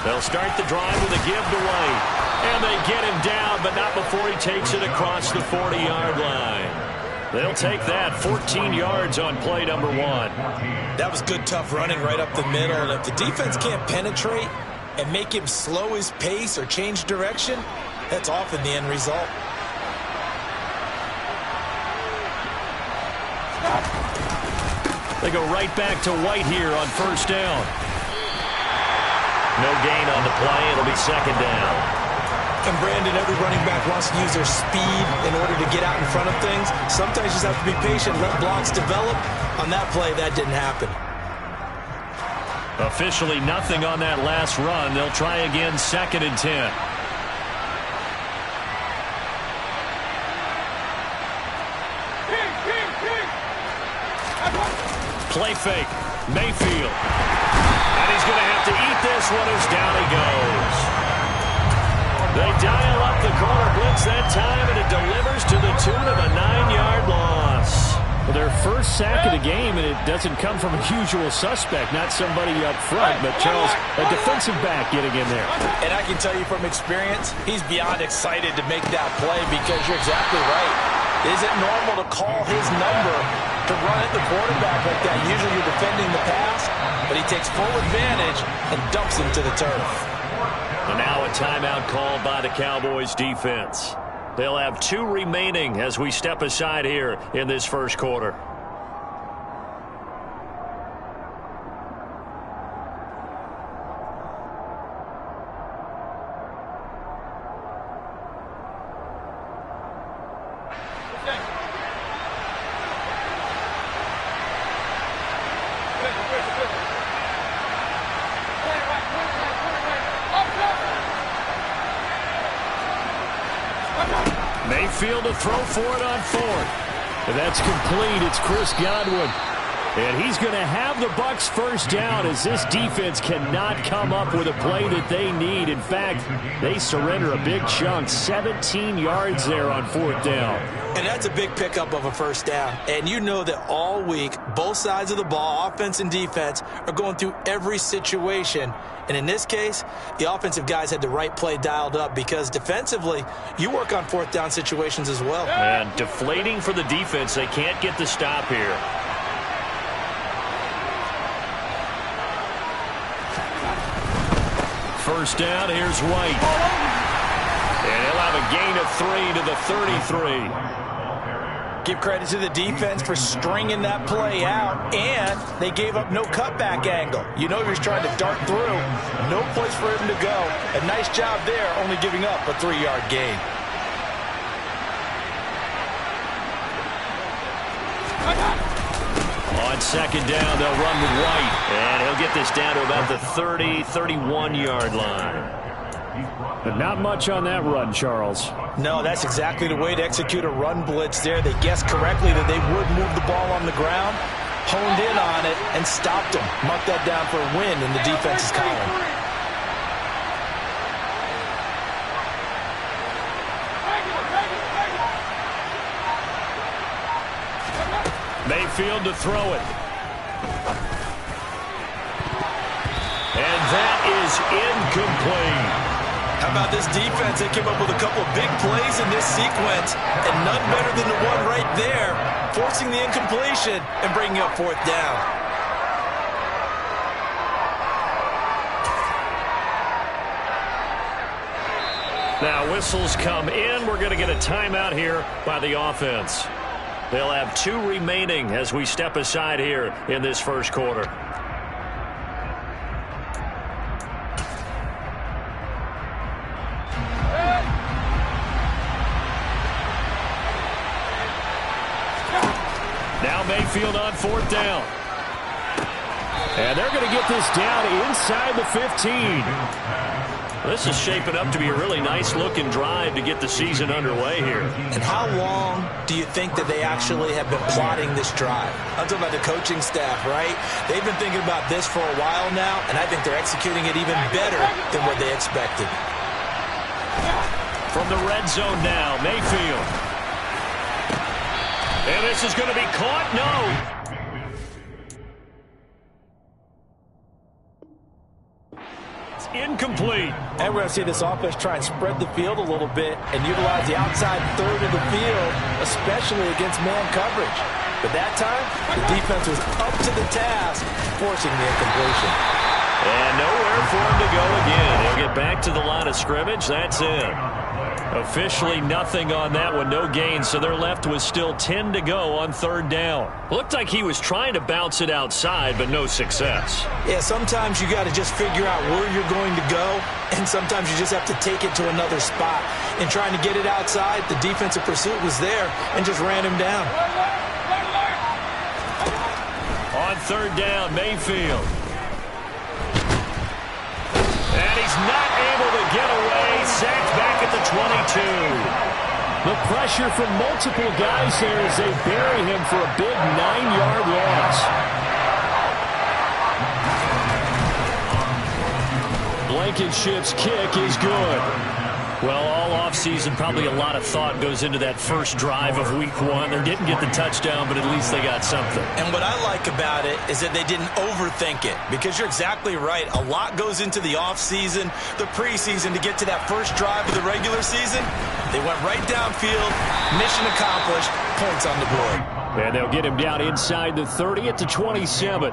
They'll start the drive with a give to White. And they get him down, but not before he takes it across the 40-yard line. They'll take that 14 yards on play number 1. That was good, tough running right up the middle. And if the defense can't penetrate and make him slow his pace or change direction, that's often the end result. They go right back to White here on first down. No gain on the play. It'll be second down. And Brandon, every running back wants to use their speed in order to get out in front of things. Sometimes you just have to be patient, let blocks develop. On that play, that didn't happen. Officially nothing on that last run. They'll try again, second and 10. Play fake. Mayfield. And he's going to have to eat this one as down he goes. They dial up the corner blitz that time, and it delivers to the tune of a 9-yard loss. Well, their first sack of the game, and it doesn't come from a usual suspect, not somebody up front, but Charles, a defensive back getting in there. And I can tell you from experience, he's beyond excited to make that play because you're exactly right. Is it normal to call his number to run at the quarterback like that? Usually you're defending the pass, but he takes full advantage and dumps him to the turf. And now a timeout called by the Cowboys defense. They'll have 2 remaining as we step aside here in this first quarter. Mayfield to throw for it on 4th. And that's complete. It's Chris Godwin. And he's going to have the Bucs first down as this defense cannot come up with a play that they need. In fact, they surrender a big chunk, 17 yards there on 4th down. And that's a big pickup of a first down. And you know that all week, both sides of the ball, offense and defense, are going through every situation. And in this case, the offensive guys had the right play dialed up because defensively, you work on 4th down situations as well. And deflating for the defense. They can't get the stop here. First down, here's White. And he'll have a gain of 3 to the 33. Give credit to the defense for stringing that play out, and they gave up no cutback angle. You know he was trying to dart through. No place for him to go. A nice job there, only giving up a 3-yard gain. On second down, they'll run with White. And he'll get this down to about the 30, 31-yard line. But not much on that run, Charles. No, that's exactly the way to execute a run blitz there. They guessed correctly that they would move the ball on the ground, honed in on it, and stopped them. Marked that down for a win in the defense's column. Mayfield to throw it. And that is incomplete. How about this defense? They came up with a couple of big plays in this sequence, and none better than the one right there, forcing the incompletion and bringing up 4th down. Now whistles come in. We're going to get a timeout here by the offense. They'll have 2 remaining as we step aside here in this first quarter. Now Mayfield on 4th down. And they're going to get this down inside the 15. This is shaping up to be a really nice-looking drive to get the season underway here. And how long do you think that they actually have been plotting this drive? I'm talking about the coaching staff, right? They've been thinking about this for a while now, and I think they're executing it even better than what they expected. From the red zone now, Mayfield. And this is going to be caught. No. incomplete. And we're going to see this offense try and spread the field a little bit and utilize the outside third of the field, especially against man coverage. But that time, the defense was up to the task, forcing the incompletion. And nowhere for him to go again. He'll get back to the line of scrimmage. That's it. Officially nothing on that one, no gain, so they're left with still 10 to go on third down. Looked like he was trying to bounce it outside, but no success. Yeah, sometimes you got to just figure out where you're going to go, and sometimes you just have to take it to another spot. In trying to get it outside, the defensive pursuit was there and just ran him down. On third down, Mayfield. And he's not able to get away. Sacked back at the 22. The pressure from multiple guys there as they bury him for a big 9-yard loss. Blankenship's kick is good. Well, all offseason, probably a lot of thought goes into that first drive of week one. They didn't get the touchdown, but at least they got something. And what I like about it is that they didn't overthink it, because you're exactly right. A lot goes into the offseason, the preseason, to get to that first drive of the regular season. They went right downfield, mission accomplished, points on the board. And they'll get him down inside the 30 at the 27.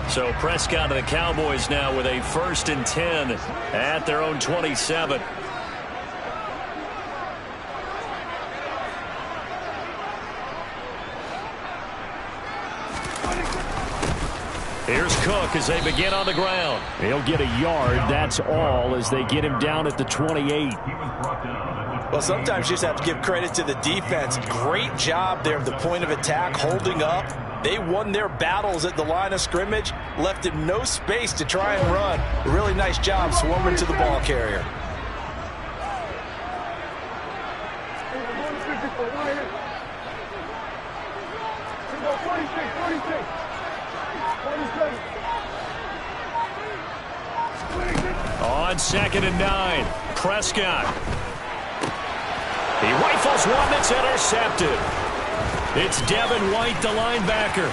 So Prescott and the Cowboys now with a 1st and 10 at their own 27. Here's Cook as they begin on the ground. He'll get a yard, that's all, as they get him down at the 28. Well, sometimes you just have to give credit to the defense. Great job there at the point of attack, holding up. They won their battles at the line of scrimmage, left him no space to try and run. A really nice job swarming to the ball carrier. On 2nd and 9, Prescott. He rifles one that's intercepted. It's Devin White, the linebacker.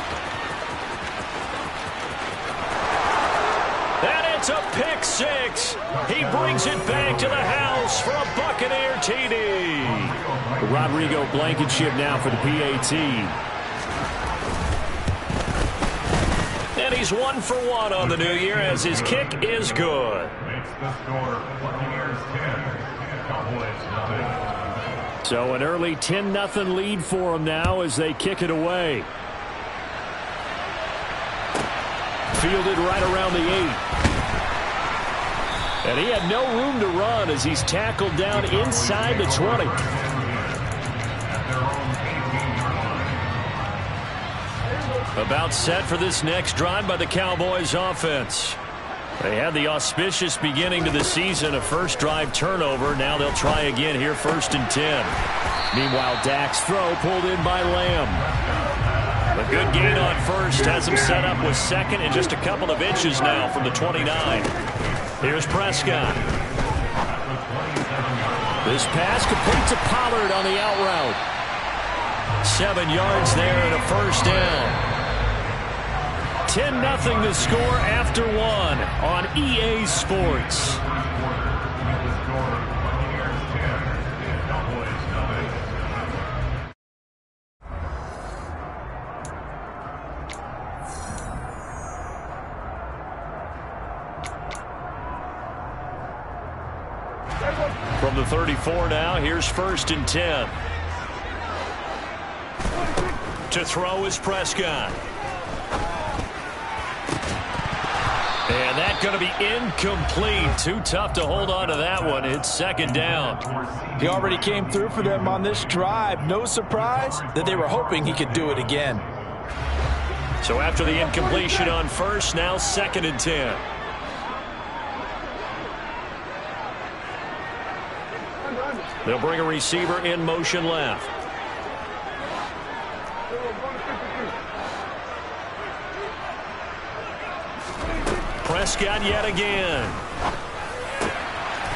And it's a pick six. He brings it back to the house for a Buccaneer TD. Rodrigo Blankenship now for the PAT. And he's 1 for 1 on the new year as his kick is good. So an early 10-0 lead for them now as they kick it away. Fielded right around the 8. And he had no room to run as he's tackled down inside the 20. About set for this next drive by the Cowboys offense. They had the auspicious beginning to the season, a first drive turnover. Now they'll try again here, 1st and 10. Meanwhile, Dak's throw pulled in by Lamb. A good gain on first has him set up with 2nd and just a couple of inches now from the 29. Here's Prescott. This pass complete to Pollard on the out route. 7 yards there and a first down. 10-0 to score after 1 on EA Sports. From the 34 now, here's 1st and 10. To throw is Prescott. And that's going to be incomplete. Too tough to hold on to that one. It's 2nd down. He already came through for them on this drive. No surprise that they were hoping he could do it again. So after the incompletion on first, now 2nd and 10. They'll bring a receiver in motion left. Prescott yet again.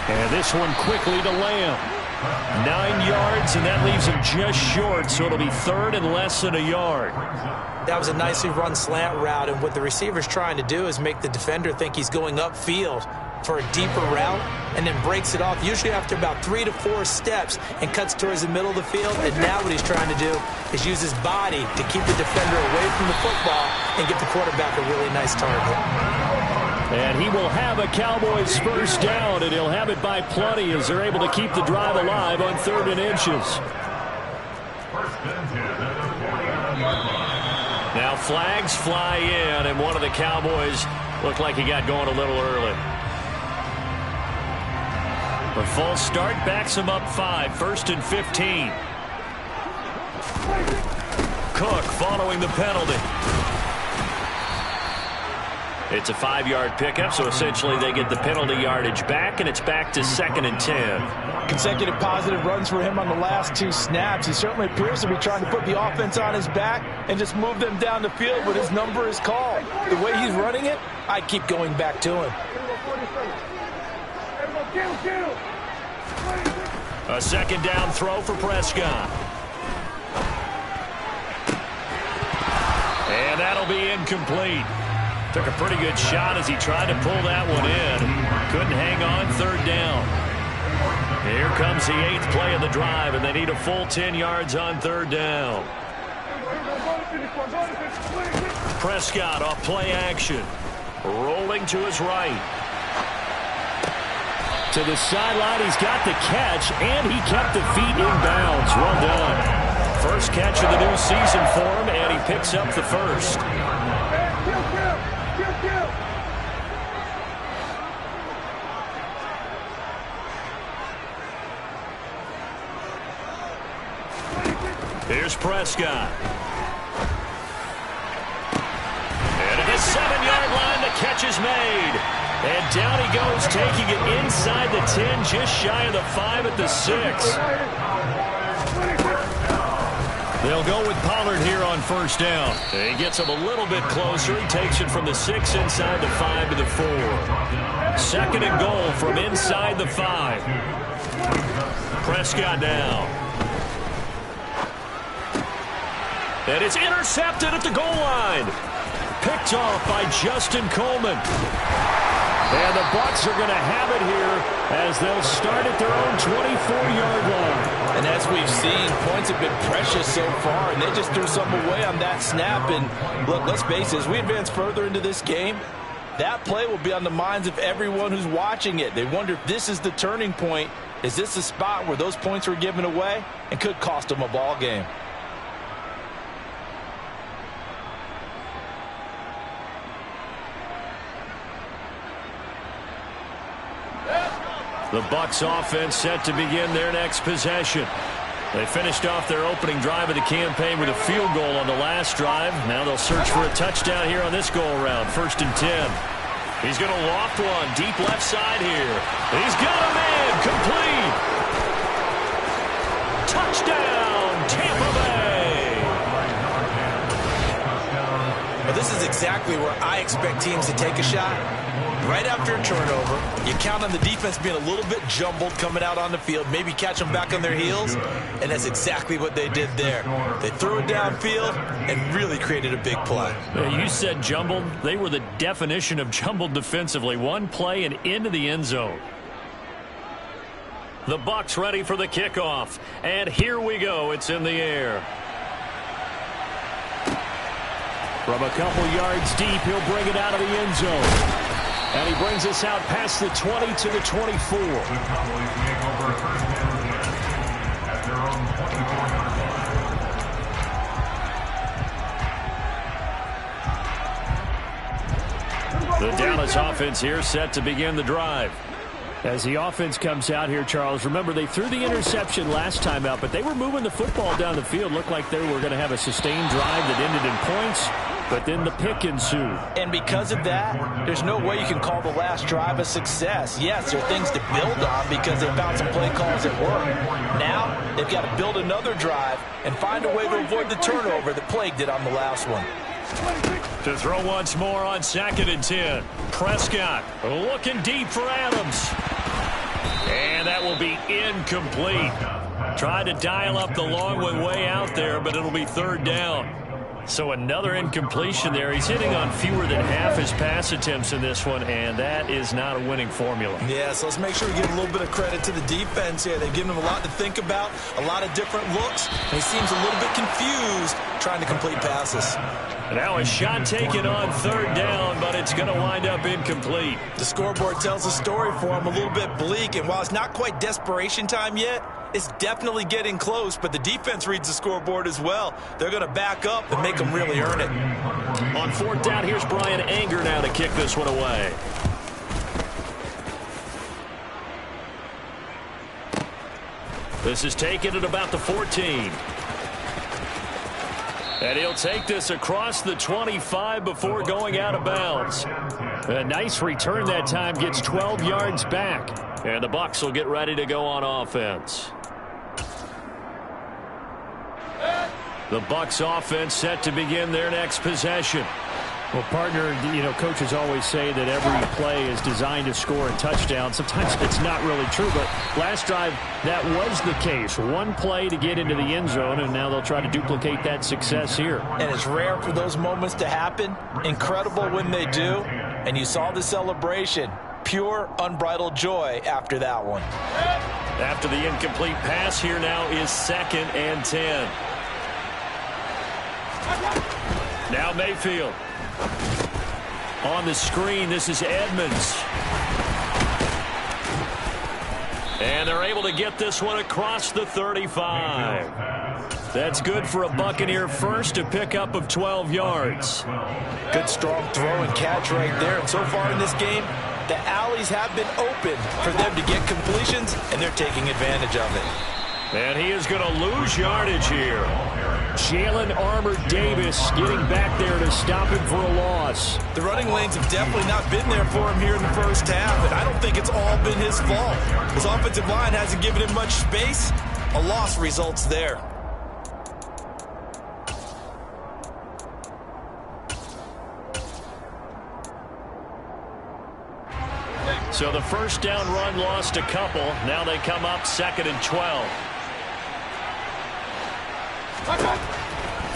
And this one quickly to Lamb. 9 yards, and that leaves him just short, so it'll be third and less than a yard. That was a nicely run slant route, and what the receiver's trying to do is make the defender think he's going upfield for a deeper route and then breaks it off, usually after about 3 to 4 steps, and cuts towards the middle of the field. And now what he's trying to do is use his body to keep the defender away from the football and give the quarterback a really nice target. And he will have a Cowboys first down, and he'll have it by plenty as they're able to keep the drive alive on 3rd and inches. Now flags fly in, and one of the Cowboys looked like he got going a little early. The false start backs him up 5, 1st and 15. Cook following the penalty. It's a 5-yard pickup, so essentially they get the penalty yardage back, and it's back to 2nd and 10. Consecutive positive runs for him on the last 2 snaps. He certainly appears to be trying to put the offense on his back and just move them down the field, but his number is called. The way he's running it, I keep going back to him. A 2nd down throw for Prescott. And that'll be incomplete. Took a pretty good shot as he tried to pull that one in. Couldn't hang on, 3rd down. Here comes the 8th play of the drive, and they need a full 10 yards on 3rd down. Prescott off play action. Rolling to his right. To the sideline, he's got the catch, and he kept the feet in bounds. Well done. First catch of the new season for him, and he picks up the first. Here's Prescott. And at the 7-yard line, the catch is made. And down he goes, taking it inside the 10, just shy of the 5 at the 6. They'll go with Pollard here on 1st down. He gets him a little bit closer. He takes it from the 6 inside the 5 to the 4. 2nd and goal from inside the 5. Prescott now. And it's intercepted at the goal line. Picked off by Justin Coleman. And the Bucs are going to have it here as they'll start at their own 24-yard line. And as we've seen, points have been precious so far, and they just threw something away on that snap. And look, let's face it, as we advance further into this game, that play will be on the minds of everyone who's watching it. They wonder if this is the turning point. Is this the spot where those points were given away and could cost them a ball game? The Bucs offense set to begin their next possession. They finished off their opening drive of the campaign with a field goal on the last drive. Now they'll search for a touchdown here on this go-around. 1st and 10. He's going to loft one deep left side here. He's got a man complete. Touchdown, Tampa Bay. Well, this is exactly where I expect teams to take a shot. Right after a turnover, you count on the defense being a little bit jumbled coming out on the field, maybe catch them back on their heels, and that's exactly what they did there. They threw it downfield and really created a big play. You said jumbled. They were the definition of jumbled defensively. One play and into the end zone. The Bucs ready for the kickoff, and here we go. It's in the air. From a couple yards deep, he'll bring it out of the end zone. And he brings us out past the 20 to the 24. The Cowboys make over a first down at their own 24-yard line. The Dallas offense here set to begin the drive. As the offense comes out here, Charles, remember they threw the interception last time out, but they were moving the football down the field. Looked like they were going to have a sustained drive that ended in points, but then the pick ensued. And because of that, there's no way you can call the last drive a success. Yes, there are things to build on because they found some play calls that work. Now, they've got to build another drive and find a way to avoid the turnover that plagued it on the last one. To throw once more on 2nd and 10. Prescott looking deep for Adams. And that will be incomplete. Tried to dial up the long way out there, but it'll be third down. So another incompletion there. He's hitting on fewer than half his pass attempts in this one, and that is not a winning formula. Yeah, so let's make sure we give a little bit of credit to the defense here. They've given him a lot to think about, a lot of different looks, and he seems a little bit confused trying to complete passes. Now a shot taken on third down, but it's going to wind up incomplete. The scoreboard tells a story for him, a little bit bleak, and while it's not quite desperation time yet, it's definitely getting close, but the defense reads the scoreboard as well. They're going to back up and make them really earn it. On fourth down, here's Brian Anger now to kick this one away. This is taken at about the 14. And he'll take this across the 25 before going out of bounds. A nice return that time, gets 12 yards back. And the Bucs will get ready to go on offense. The Bucs offense set to begin their next possession. Well, partner, coaches always say that every play is designed to score a touchdown. Sometimes it's not really true, but last drive, that was the case. One play to get into the end zone, and now they'll try to duplicate that success here. And it's rare for those moments to happen. Incredible when they do. And you saw the celebration. Pure, unbridled joy after that one. After the incomplete pass, here now is 2nd and 10. Now Mayfield. On the screen, this is Edmonds. And they're able to get this one across the 35. That's good for a Buccaneer first, a pickup of 12 yards. Good strong throw and catch right there. And so far in this game, the alleys have been open for them to get completions, and they're taking advantage of it. And he is going to lose yardage here. Jalen Armour-Davis getting back there to stop him for a loss. The running lanes have definitely not been there for him here in the first half, and I don't think it's all been his fault. His offensive line hasn't given him much space. A loss results there. So the first down run lost a couple. Now they come up 2nd and 12.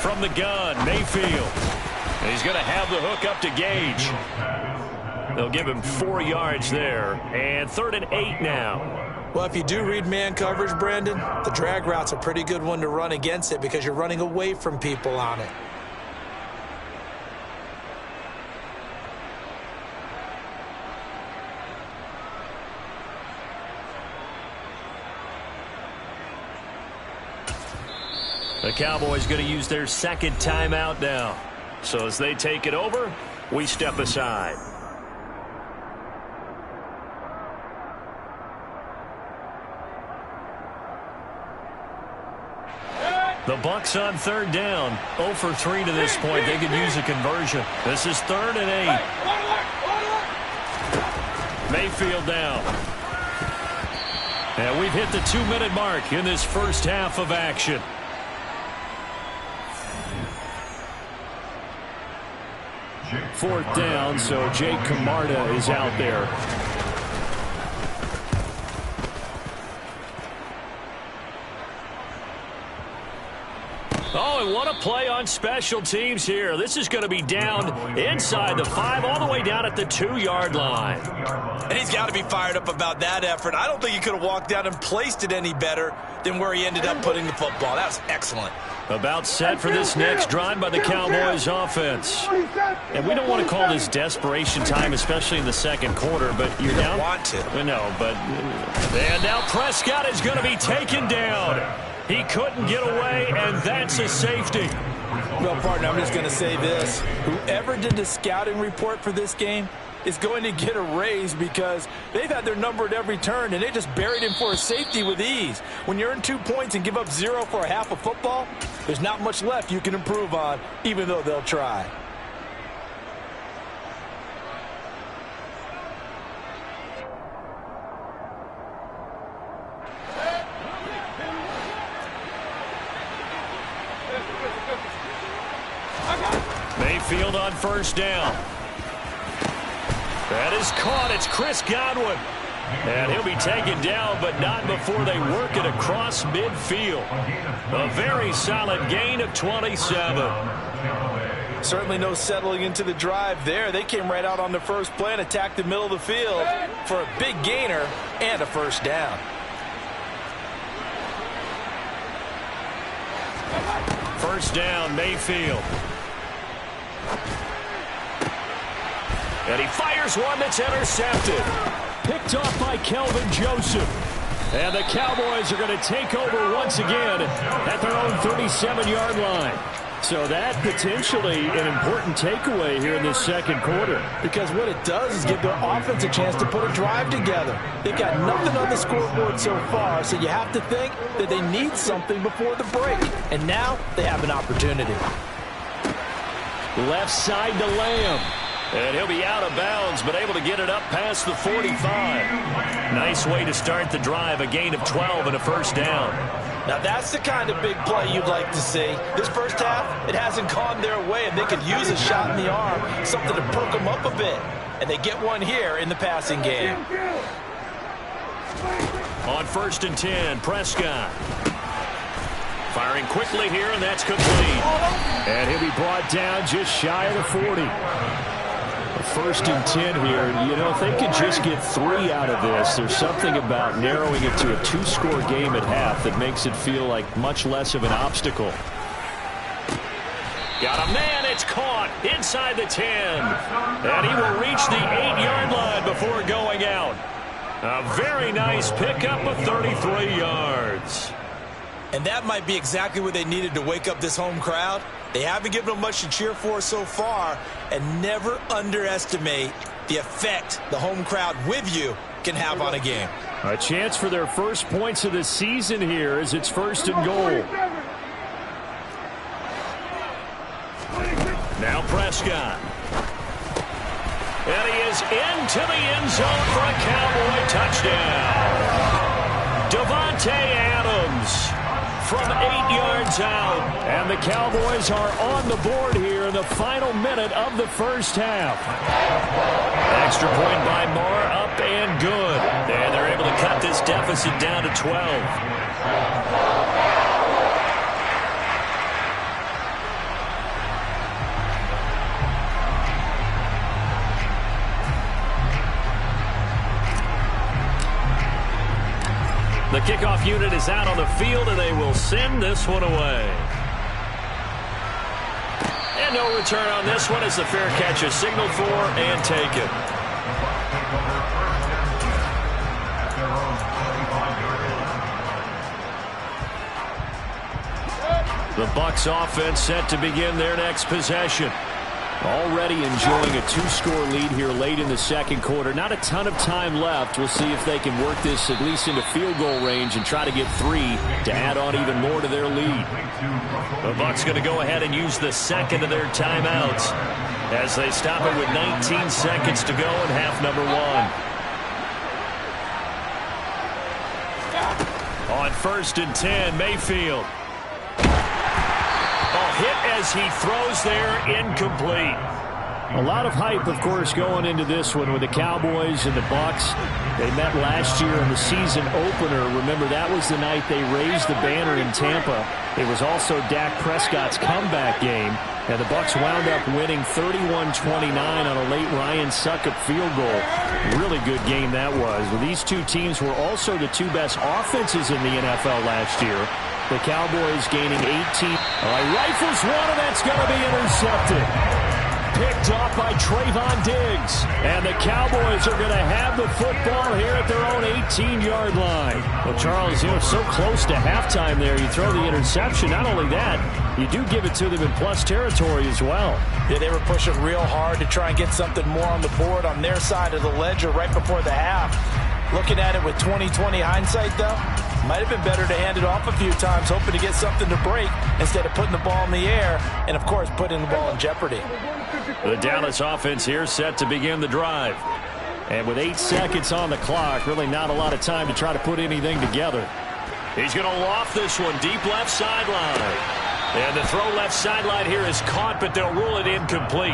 From the gun, Mayfield. And he's going to have the hook up to Gage. They'll give him 4 yards there. And 3rd and 8 now. Well, if you do read man coverage, Brandon, the drag route's a pretty good one to run against it because you're running away from people on it. The Cowboys going to use their 2nd timeout now. So as they take it over, we step aside. The Bucs on 3rd down. 0 for 3 to this point. They could use a conversion. This is 3rd and 8. Mayfield down. And we've hit the 2-minute mark in this first half of action. Fourth down, so Jake Camarda is out there. Oh, and what a play on special teams here. This is going to be down inside the 5, all the way down at the 2-yard line. And he's got to be fired up about that effort. I don't think he could have walked out and placed it any better than where he ended up putting the football. That was excellent. About set for this next drive by the Cowboys offense. And we don't want to call this desperation time, especially in the second quarter, but you're down. You don't want to. No, but and now Prescott is going to be taken down. He couldn't get away, and that's a safety. Well, partner, I'm just going to say this. Whoever did the scouting report for this game is going to get a raise because they've had their number at every turn, and they just buried him for a safety with ease. When you earn 2 points and give up 0 for a half of football, there's not much left you can improve on, even though they'll try. Mayfield on first down. That is caught. It's Chris Godwin. And he'll be taken down, but not before they work it across midfield. A very solid gain of 27. Certainly no settling into the drive there. They came right out on the first play and attacked the middle of the field for a big gainer and a first down. First down, Mayfield. And he fires one that's intercepted. Picked off by Kelvin Joseph. And the Cowboys are going to take over once again at their own 37-yard line. So that potentially an important takeaway here in this second quarter. Because what it does is give their offense a chance to put a drive together. They've got nothing on the scoreboard so far, so you have to think that they need something before the break. And now they have an opportunity. Left side to Lamb. And he'll be out of bounds, but able to get it up past the 45. Nice way to start the drive, a gain of 12 and a first down. Now that's the kind of big play you'd like to see. This first half, it hasn't gone their way, and they could use a shot in the arm, something to perk them up a bit. And they get one here in the passing game. On 1st and 10, Prescott. Firing quickly here, and that's complete. And he'll be brought down just shy of the 40. 1st and 10 here. You know, if they could just get 3 out of this, there's something about narrowing it to a 2-score game at half that makes it feel like much less of an obstacle. Got a man, it's caught inside the 10. And he will reach the 8-yard line before going out. A very nice pickup of 33 yards. And that might be exactly what they needed to wake up this home crowd. They haven't given them much to cheer for so far, and never underestimate the effect the home crowd with you can have on a game. A chance for their first points of the season here as it's 1st and goal. Now Prescott. And he is into the end zone for a Cowboy touchdown. Davante Adams from 8 yards out. And the Cowboys are on the board here in the final minute of the first half. Extra point by Moore, up and good. And they're able to cut this deficit down to 12. The kickoff unit is out on the field, and they will send this one away. And no return on this one as the fair catch is signaled for and taken. The Bucs offense set to begin their next possession. Already enjoying a 2-score lead here late in the second quarter. Not a ton of time left. We'll see if they can work this at least into field goal range and try to get 3 to add on even more to their lead. The Bucs going to go ahead and use the second of their timeouts as they stop it with 19 seconds to go in half number 1. On 1st and 10, Mayfield. Hit as he throws there, incomplete. A lot of hype, of course, going into this one with the Cowboys and the Bucs. They met last year in the season opener. Remember, that was the night they raised the banner in Tampa. It was also Dak Prescott's comeback game. And the Bucs wound up winning 31-29 on a late Ryan Succop field goal. Really good game that was. Well, these two teams were also the 2 best offenses in the NFL last year. The Cowboys gaining 18. Rifles one, and that's going to be intercepted. Picked off by Trayvon Diggs. And the Cowboys are going to have the football here at their own 18-yard line. Well, Charles, you know, so close to halftime there. You throw the interception. Not only that, you do give it to them in plus territory as well. Yeah, they were pushing real hard to try and get something more on the board on their side of the ledger right before the half. Looking at it with 20/20 hindsight, though, might have been better to hand it off a few times, hoping to get something to break instead of putting the ball in the air and, of course, putting the ball in jeopardy. The Dallas offense here set to begin the drive. And with 8 seconds on the clock, really not a lot of time to try to put anything together. He's going to loft this one deep left sideline. And the throw left sideline here is caught, but they'll rule it incomplete.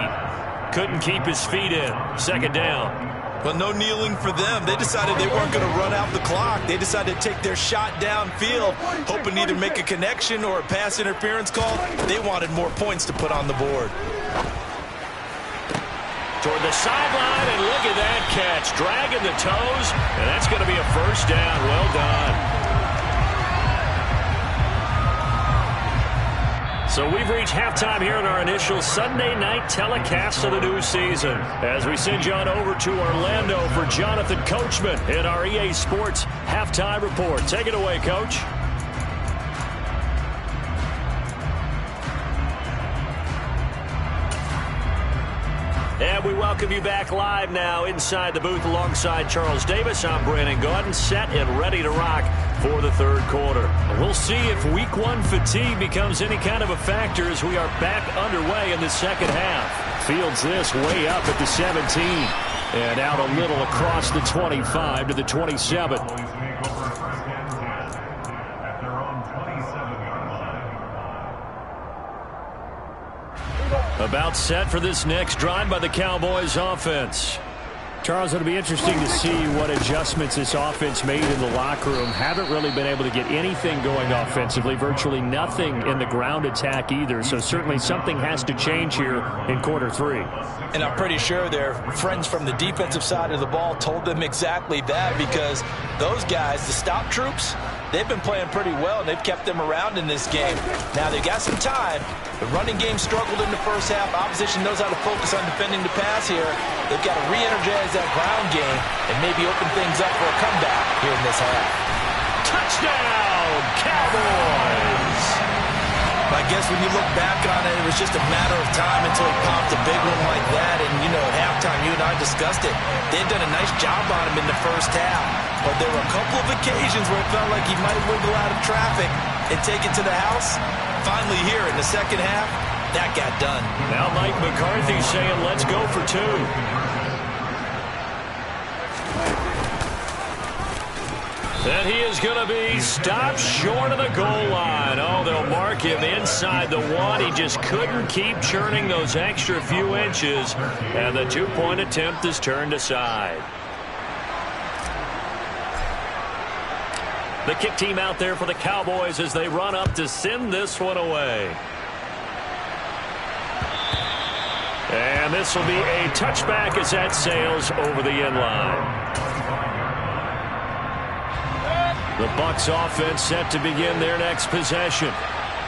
Couldn't keep his feet in. Second down. Well, no kneeling for them. They decided they weren't going to run out the clock. They decided to take their shot downfield, hoping to either make a connection or a pass interference call. They wanted more points to put on the board. Toward the sideline, and look at that catch. Dragging the toes, and that's going to be a first down. Well done. So we've reached halftime here in our initial Sunday night telecast of the new season. As we send you on over to Orlando for Jonathan Coachman in our EA Sports Halftime Report. Take it away, Coach. And we welcome you back live now inside the booth alongside Charles Davis. I'm Brandon Gaudin, set and ready to rock for the third quarter. We'll see if week one fatigue becomes any kind of a factor as we are back underway in the second half. Fields this way up at the 17 and out a little across the 25 to the 27. About set for this next drive by the Cowboys offense. Charles, it'll be interesting to see what adjustments this offense made in the locker room. Haven't really been able to get anything going offensively, virtually nothing in the ground attack either. So certainly something has to change here in quarter three. And I'm pretty sure their friends from the defensive side of the ball told them exactly that, because those guys, the stop troops, they've been playing pretty well, and they've kept them around in this game. Now, they've got some time. The running game struggled in the first half. Opposition knows how to focus on defending the pass here. They've got to re-energize that ground game and maybe open things up for a comeback here in this half. Touchdown, Cowboys! I guess when you look back on it, it was just a matter of time until he popped a big one like that. And, you know, at halftime, you and I discussed it. They had done a nice job on him in the first half. But there were a couple of occasions where it felt like he might wiggle out of traffic and take it to the house. Finally here in the second half, that got done. Now Mike McCarthy saying, let's go for two. And he is going to be stopped short of the goal line. Oh, they'll mark him inside the one. He just couldn't keep churning those extra few inches. And the two-point attempt is turned aside. The kick team out there for the Cowboys as they run up to send this one away. And this will be a touchback as that sails over the end line. The Bucs offense set to begin their next possession.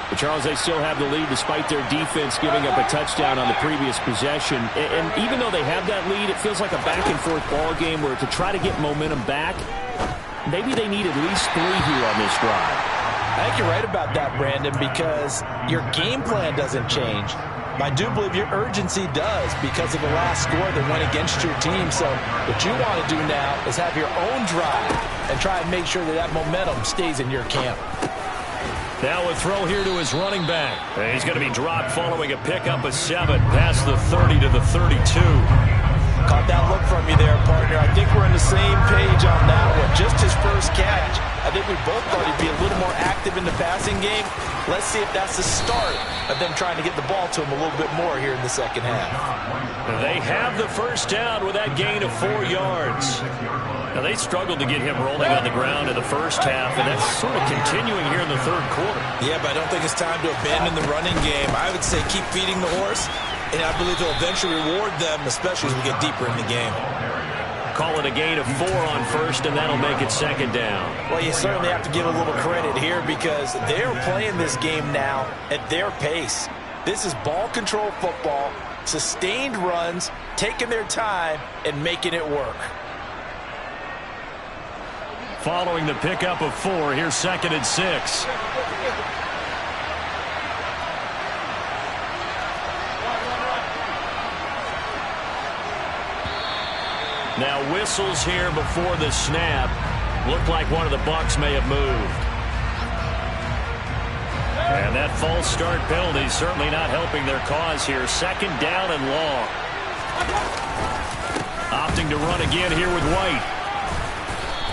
But Charles, they still have the lead despite their defense giving up a touchdown on the previous possession. And even though they have that lead, it feels like a back-and-forth ball game where to try to get momentum back, maybe they need at least 3 here on this drive. I think you're right about that, Brandon, because your game plan doesn't change. I do believe your urgency does because of the last score that went against your team. So what you want to do now is have your own drive and try and make sure that that momentum stays in your camp. Now a throw here to his running back. And he's going to be dropped following a pickup of 7 past the 30 to the 32. Caught that look from you there, partner. I think we're on the same page on that one. Just his first catch. I think we both thought he'd be a little more active in the passing game. Let's see if that's the start of them trying to get the ball to him a little bit more here in the second half. They have the first down with that gain of 4 yards. Now, they struggled to get him rolling on the ground in the first half, and that's sort of continuing here in the third quarter. Yeah, but I don't think it's time to abandon the running game. I would say keep feeding the horse, and I believe they'll eventually reward them, especially as we get deeper in the game. Call it a gain of 4 on first, and that'll make it second down. Well, you certainly have to give a little credit here because they're playing this game now at their pace. This is ball control football, sustained runs, taking their time, and making it work. Following the pickup of 4, here's 2nd and 6. Now whistles here before the snap. Looked like one of the Bucs may have moved. And that false start penalty certainly not helping their cause here. 2nd down and long. Opting to run again here with White.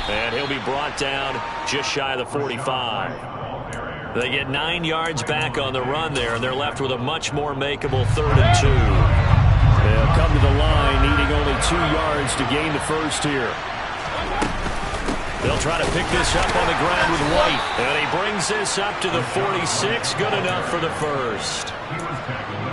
And he'll be brought down just shy of the 45. They get 9 yards back on the run there, and they're left with a much more makeable 3rd and 2. They'll come to the line needing only 2 yards to gain the first here. They'll try to pick this up on the ground with White. And he brings this up to the 46. Good enough for the first.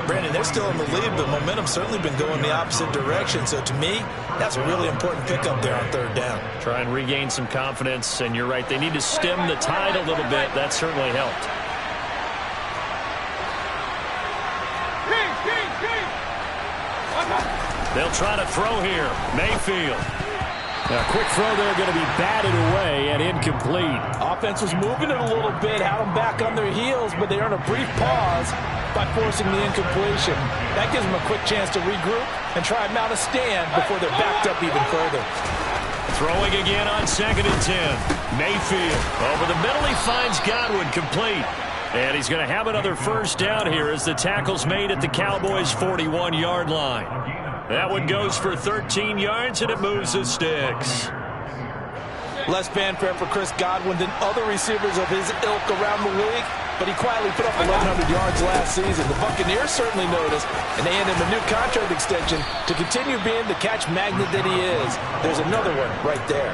Brandon, they're still in the lead, but momentum's certainly been going the opposite direction. So to me, that's a really important pickup there on 3rd down. Try and regain some confidence, and you're right. They need to stem the tide a little bit. That certainly helped. They'll try to throw here. Mayfield. A quick throw there going to be batted away and incomplete. Offense was moving it a little bit, had them back on their heels, but they earned a brief pause by forcing the incompletion. That gives them a quick chance to regroup and try and mount a stand before they're backed up even further. Throwing again on 2nd and 10. Mayfield. Over the middle, he finds Godwin, complete. And he's going to have another first down here as the tackle's made at the Cowboys' 41-yard line. That one goes for 13 yards, and it moves the sticks. Less fanfare for Chris Godwin than other receivers of his ilk around the league, but he quietly put up 1,100 yards last season. The Buccaneers certainly noticed, and they handed him a new contract extension to continue being the catch magnet that he is. There's another one right there.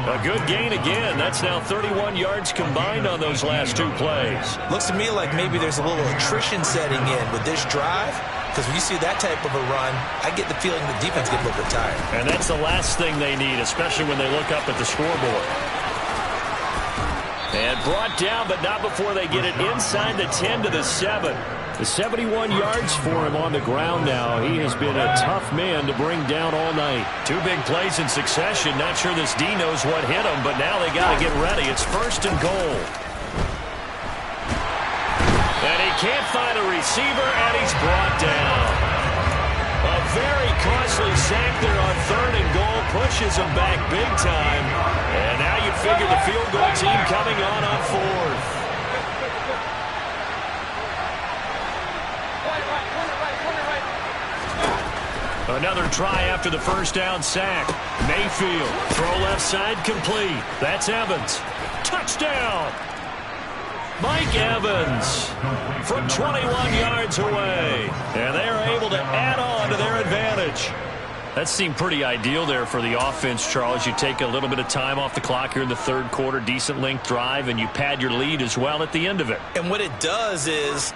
A good gain again. That's now 31 yards combined on those last 2 plays. Looks to me like maybe there's a little attrition setting in with this drive. Because when you see that type of a run, I get the feeling the defense gets a little bit tired. And that's the last thing they need, especially when they look up at the scoreboard. And brought down, but not before they get it inside the 10 to the 7. The 71 yards for him on the ground now. He has been a tough man to bring down all night. 2 big plays in succession. Not sure this D knows what hit him, but now they got to get ready. It's 1st and goal. And he can't find a receiver, and he's brought down. A very costly sack there on 3rd and goal. Pushes him back big time. And now you figure the field goal team coming on 4th. Another try after the first down sack. Mayfield, throw left side, complete. That's Evans. Touchdown! Mike Evans from 21 yards away. And they are able to add on to their advantage. That seemed pretty ideal there for the offense, Charles. You take a little bit of time off the clock here in the 3rd quarter, decent length drive, and you pad your lead as well at the end of it. And what it does is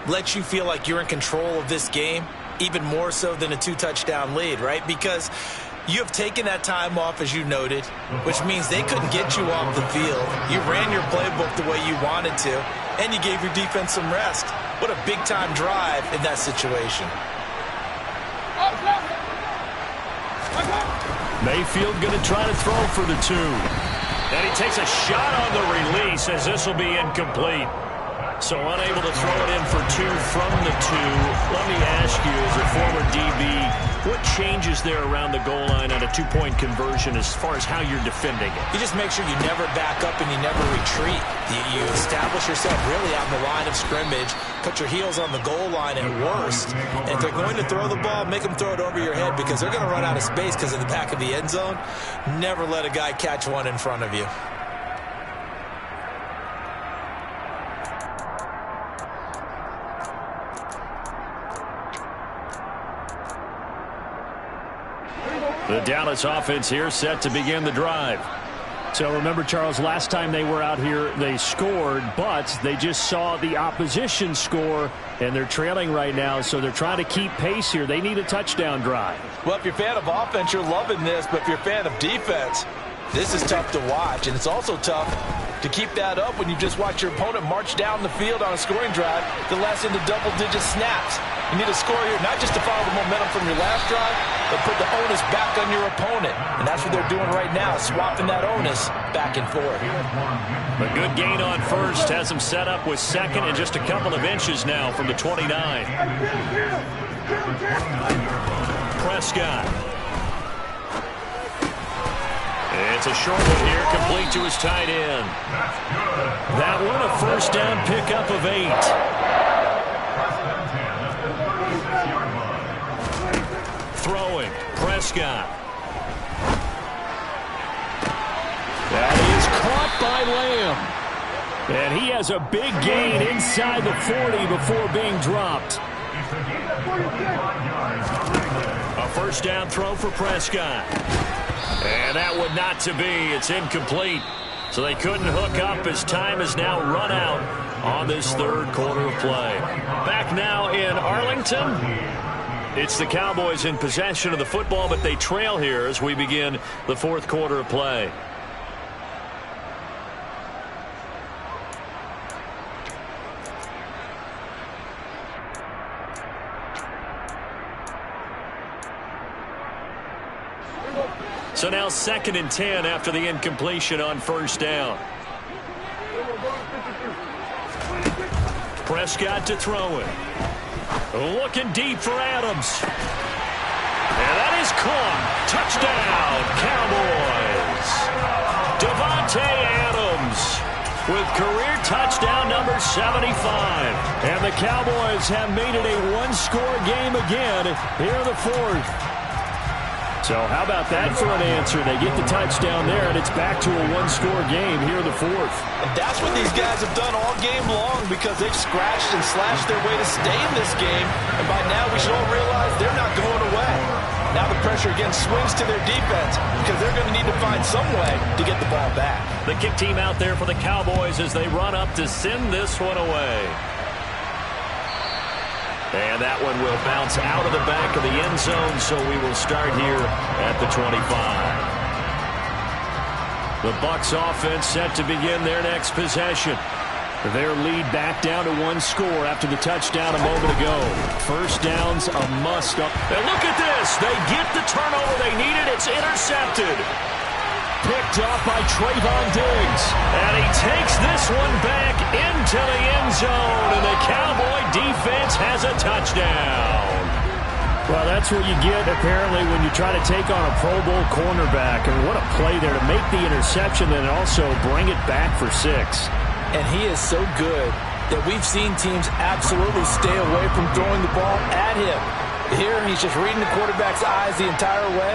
let you feel like you're in control of this game, even more so than a 2-touchdown lead, right? Because you have taken that time off, as you noted, which means they couldn't get you off the field. You ran your playbook the way you wanted to, and you gave your defense some rest. What a big-time drive in that situation. Mayfield going to try to throw for the 2. And he takes a shot on the release as this will be incomplete. So unable to throw it in for 2 from the 2. Let me ask you, as a former DB, what changes there around the goal line on a 2-point conversion as far as how you're defending it? You just make sure you never back up and you never retreat. You establish yourself really on the line of scrimmage, put your heels on the goal line at worst. And if they're going to throw the ball, make them throw it over your head because they're going to run out of space because of the back of the end zone. Never let a guy catch one in front of you. The Dallas offense here set to begin the drive. So remember, Charles, last time they were out here, they scored, but they just saw the opposition score, and they're trailing right now, so they're trying to keep pace here. They need a touchdown drive. Well, if you're a fan of offense, you're loving this, but if you're a fan of defense, this is tough to watch, and it's also tough to keep that up when you just watch your opponent march down the field on a scoring drive that lasts into double-digit snaps. You need a score here, not just to follow the momentum from your last drive, but put the onus back on your opponent. And that's what they're doing right now, swapping that onus back and forth. A good gain on 1st has them set up with 2nd and just a couple of inches now from the 29. Prescott. It's a short one here, complete to his tight end. That one a first down pickup of 8. Throwing, Prescott. That is caught by Lamb. And he has a big gain inside the 40 before being dropped. A first down throw for Prescott. And that would not to be. It's incomplete. So they couldn't hook up as time has now run out on this third quarter of play. Back now in Arlington. It's the Cowboys in possession of the football, but they trail here as we begin the fourth quarter of play. So now 2nd and 10 after the incompletion on first down. Prescott to throw it. Looking deep for Adams. And that is caught. Touchdown, Cowboys. Davante Adams with career touchdown number 75. And the Cowboys have made it a one-score game again here in the fourth. So how about that for an answer? They get the touchdown there, and it's back to a one-score game here in the fourth. And that's what these guys have done all game long because they've scratched and slashed their way to stay in this game. And by now we should all realize they're not going away. Now the pressure again swings to their defense because they're going to need to find some way to get the ball back. The kick team out there for the Cowboys as they run up to send this one away. And that one will bounce out of the back of the end zone, so we will start here at the 25. The Bucs offense set to begin their next possession. Their lead back down to one score after the touchdown a moment ago. First down's a must. And look at this. They get the turnover they needed. It's intercepted. Picked off by Trayvon Diggs. And he takes this one back into the end zone. And the Cowboy defense has a touchdown. Well, that's what you get, apparently, when you try to take on a Pro Bowl cornerback. And what a play there to make the interception and also bring it back for 6. And he is so good that we've seen teams absolutely stay away from throwing the ball at him. Here, he's just reading the quarterback's eyes the entire way.